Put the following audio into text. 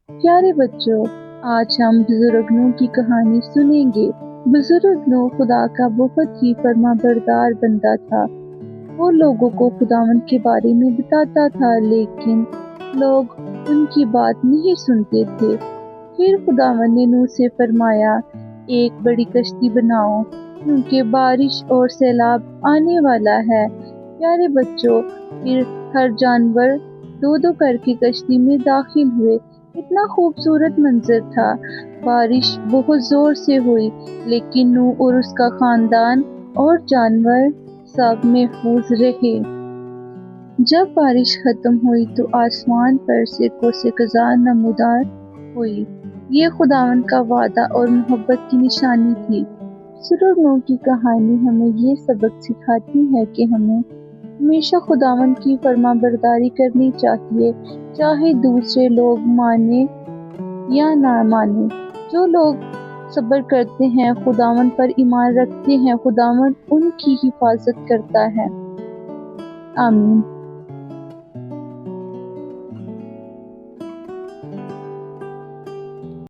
پیارے بچوں، آج ہم بزرگ نوح کی کہانی سنیں گے۔ بزرگ نوح خدا کا بہت ہی فرما بردار بندہ تھا۔ وہ لوگوں کو خداوند کے بارے میں بتاتا تھا، لیکن لوگ ان کی بات نہیں سنتے تھے۔ پھر خداوند نے نوح سے فرمایا، ایک بڑی کشتی بناؤ، کیونکہ بارش اور سیلاب آنے والا ہے۔ پیارے بچوں، پھر ہر جانور دو دو کر کے کشتی میں داخل ہوئے۔ اتنا خوبصورت منظر تھا۔ بارش بہت زور سے ہوئی، لیکن نوح اور اس کا خاندان اور جانور سب محفوظ رہے۔ جب بارش ختم ہوئی تو آسمان پر سے قوس قزح نمودار ہوئی۔ یہ خداوند کا وعدہ اور محبت کی نشانی تھی۔ بزرگ نوح کی کہانی ہمیں یہ سبق سکھاتی ہے کہ ہمیں ہمیشہ خداوند کی فرما برداری کرنی چاہیے، چاہے دوسرے لوگ مانیں یا نہ مانیں۔ جو لوگ صبر کرتے ہیں، خداوند پر ایمان رکھتے ہیں، خداوند ان کی حفاظت کرتا ہے۔ آمین۔